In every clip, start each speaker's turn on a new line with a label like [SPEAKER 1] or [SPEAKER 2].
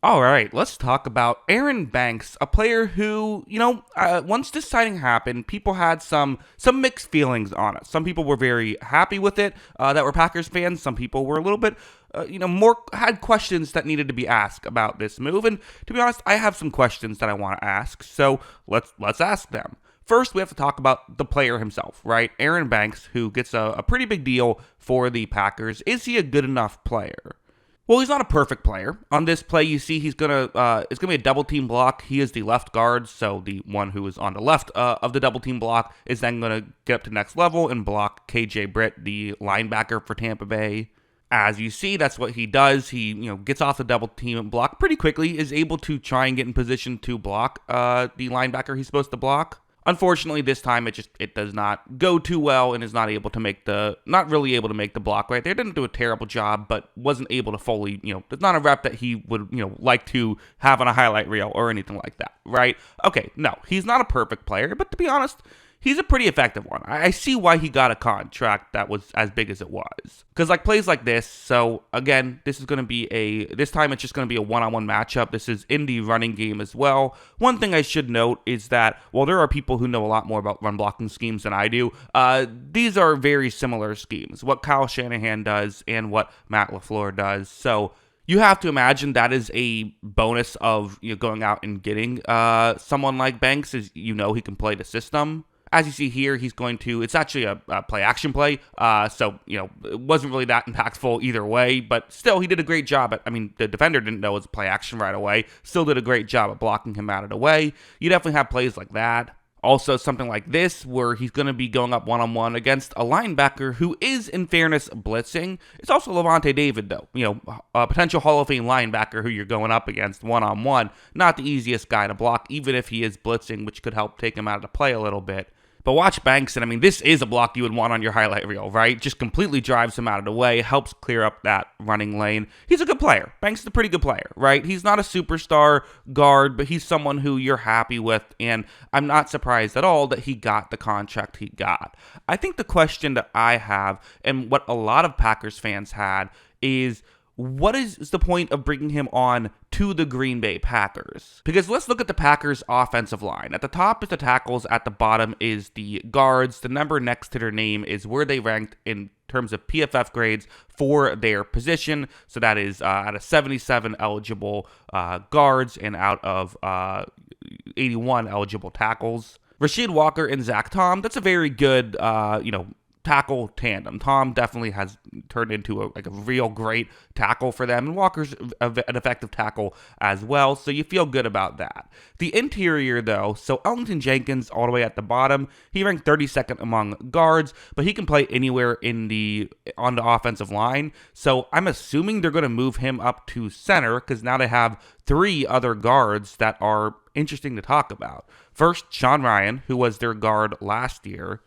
[SPEAKER 1] All right, let's talk about Aaron Banks, a player who, once this signing happened, people had some mixed feelings on it. Some people were very happy with it, that were Packers fans. Some people were a little bit, more had questions that needed to be asked about this move. And to be honest, I have some questions that I want to ask. So let's ask them. First, we have to talk about the player himself, right? Aaron Banks, who gets a pretty big deal for the Packers. Is he a good enough player? Well, he's not a perfect player. On this play, you see it's gonna be a double team block. He is the left guard, so the one who is on the left of the double team block is then gonna get up to next level and block KJ Britt, the linebacker for Tampa Bay. As you see, that's what he does. He gets off the double team block pretty quickly, is able to try and get in position to block the linebacker he's supposed to block. Unfortunately, this time it does not go too well and is not really able to make the block right there. Didn't do a terrible job, but wasn't able to fully, it's not a rep that he would, like to have on a highlight reel or anything like that, right? Okay, no, he's not a perfect player, but to be honest, he's a pretty effective one. I see why he got a contract that was as big as it was. Because like plays like this, so again, this time it's just going to be a one-on-one matchup. This is in the running game as well. One thing I should note is that while there are people who know a lot more about run blocking schemes than I do, these are very similar schemes. What Kyle Shanahan does and what Matt LaFleur does. So you have to imagine that is a bonus of going out and getting someone like Banks, as he can play the system. As you see here, it's actually a play action play. So, it wasn't really that impactful either way, but still, he did a great job the defender didn't know it was a play action right away. Still did a great job at blocking him out of the way. You definitely have plays like that. Also, something like this, where he's going to be going up one-on-one against a linebacker who is, in fairness, blitzing. It's also Levante David, though. A potential Hall of Fame linebacker who you're going up against one-on-one. Not the easiest guy to block, even if he is blitzing, which could help take him out of the play a little bit. But watch Banks, and this is a block you would want on your highlight reel, right? Just completely drives him out of the way, helps clear up that running lane. He's a good player. Banks is a pretty good player, right? He's not a superstar guard, but he's someone who you're happy with, and I'm not surprised at all that he got the contract he got. I think the question that I have, and what a lot of Packers fans had, is what is the point of bringing him on to the Green Bay Packers? Because let's look at the Packers' offensive line. At the top is the tackles, at the bottom is the guards. The number next to their name is where they ranked in terms of PFF grades for their position. So that is out of 77 eligible guards and out of 81 eligible tackles. Rasheed Walker and Zach Tom, that's a very good, tackle tandem. Tom definitely has turned into a real great tackle for them, and Walker's an effective tackle as well, so you feel good about that. The interior, though, so Ellington Jenkins all the way at the bottom, he ranked 32nd among guards, but he can play anywhere on the offensive line, so I'm assuming they're going to move him up to center, because now they have 3 other guards that are interesting to talk about. First, Sean Ryan, who was their guard last year.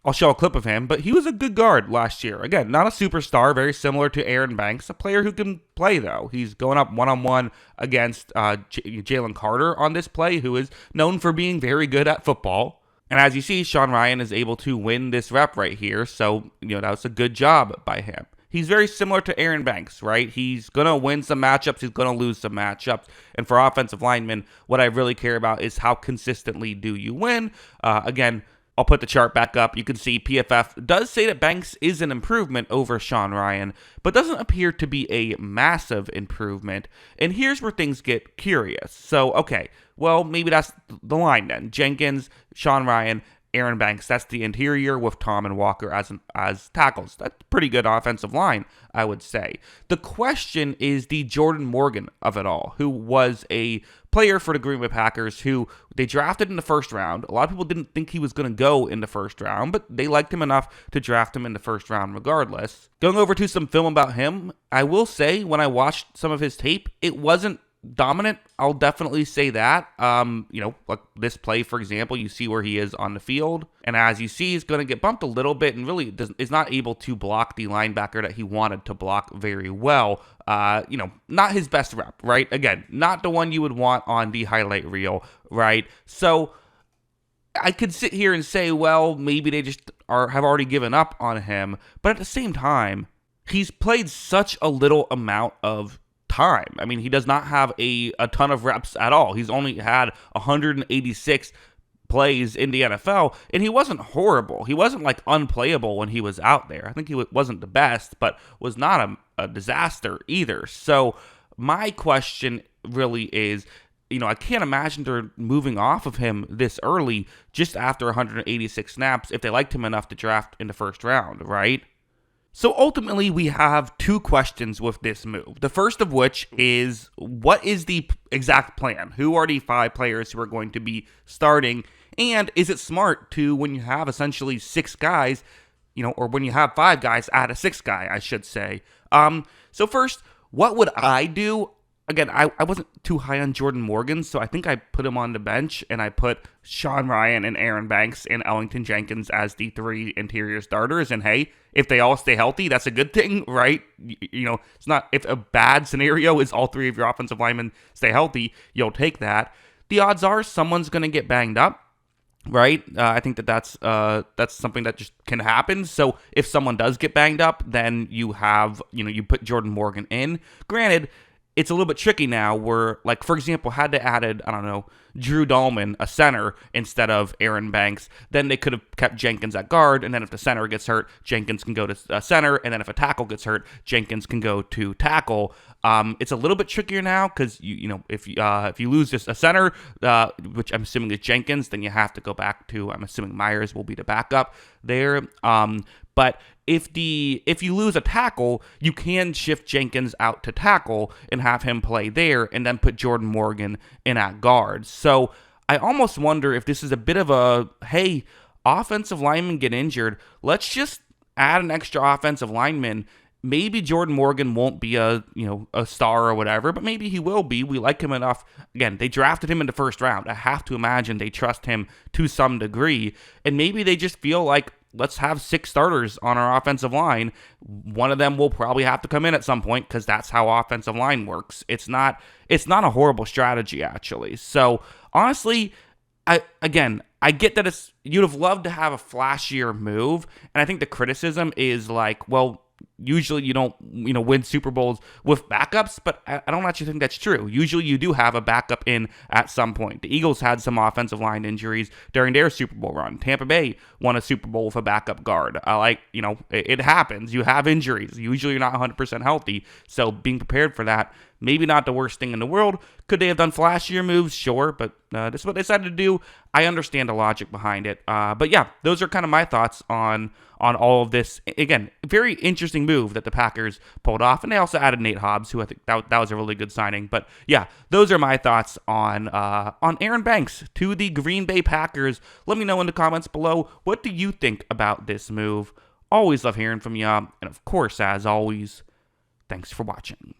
[SPEAKER 1] I'll show a clip of him, but he was a good guard last year. Again, not a superstar, very similar to Aaron Banks, a player who can play, though. He's going up one-on-one against Jalen Carter on this play, who is known for being very good at football. And as you see, Sean Ryan is able to win this rep right here, so, that was a good job by him. He's very similar to Aaron Banks, right? He's going to win some matchups. He's going to lose some matchups. And for offensive linemen, what I really care about is how consistently do you win. Again, I'll put the chart back up. You can see PFF does say that Banks is an improvement over Sean Ryan, but doesn't appear to be a massive improvement. And here's where things get curious. So, okay, well, maybe that's the line then. Jenkins, Sean Ryan, Aaron Banks, that's the interior with Tom and Walker as tackles. That's a pretty good offensive line, I would say. The question is the Jordan Morgan of it all, who was a player for the Green Bay Packers who they drafted in the first round. A lot of people didn't think he was going to go in the first round, but they liked him enough to draft him in the first round regardless. Going over to some film about him, I will say when I watched some of his tape, it wasn't dominant. I'll definitely say that. Like this play, for example, you see where he is on the field. And as you see, he's going to get bumped a little bit and really is not able to block the linebacker that he wanted to block very well. Not his best rep, right? Again, not the one you would want on the highlight reel, right? So I could sit here and say, well, maybe they just have already given up on him. But at the same time, he's played such a little amount of time. I mean, he does not have a ton of reps at all. He's only had 186 plays in the NFL, and he wasn't horrible. He wasn't like unplayable when he was out there. I think he wasn't the best, but was not a disaster either. So my question really is, I can't imagine they're moving off of him this early just after 186 snaps if they liked him enough to draft in the first round, right? So ultimately, we have two questions with this move. The first of which is, what is the exact plan? Who are the 5 players who are going to be starting? And is it smart to, when you have essentially 6 guys, or when you have 5 guys, add a 6th guy, I should say. So first, what would I do? Again, I wasn't too high on Jordan Morgan, so I think I put him on the bench, and I put Sean Rhyan and Aaron Banks and Ellington Jenkins as the 3 interior starters. And hey, if they all stay healthy, that's a good thing, right? It's not, if a bad scenario is all 3 of your offensive linemen stay healthy, you'll take that. The odds are someone's going to get banged up, right? I think that's something that just can happen. So if someone does get banged up, then you have, you put Jordan Morgan in. Granted, it's a little bit tricky now where, like, for example, had they added, I don't know, Drew Dahlman, a center, instead of Aaron Banks, then they could have kept Jenkins at guard, and then if the center gets hurt, Jenkins can go to center, and then if a tackle gets hurt, Jenkins can go to tackle. It's a little bit trickier now because, if you lose just a center, which I'm assuming is Jenkins, then you have to go back to, I'm assuming Myers will be the backup there. But if you lose a tackle, you can shift Jenkins out to tackle and have him play there, and then put Jordan Morgan in at guard. So I almost wonder if this is a bit of a, hey, offensive linemen get injured, let's just add an extra offensive lineman. Maybe Jordan Morgan won't be a star or whatever, but maybe he will be. We like him enough. Again, they drafted him in the first round. I have to imagine they trust him to some degree, and maybe they just feel like, let's have 6 starters on our offensive line. One of them will probably have to come in at some point because that's how offensive line works. It's not a horrible strategy, actually. So honestly, I get that you'd have loved to have a flashier move, and I think the criticism is like, well, usually you don't, win Super Bowls with backups, but I don't actually think that's true. Usually you do have a backup in at some point. The Eagles had some offensive line injuries during their Super Bowl run. Tampa Bay won a Super Bowl with a backup guard. It happens. You have injuries. Usually you're not 100% healthy, so being prepared for that, maybe not the worst thing in the world. Could they have done flashier moves? Sure, but this is what they decided to do. I understand the logic behind it. But yeah, those are kind of my thoughts on all of this. Again, very interesting move that the Packers pulled off, and they also added Nate Hobbs, who I think that was a really good signing. But yeah, those are my thoughts on Aaron Banks to the Green Bay Packers. Let me know in the comments below, what do you think about this move? Always love hearing from you, and of course, as always, thanks for watching.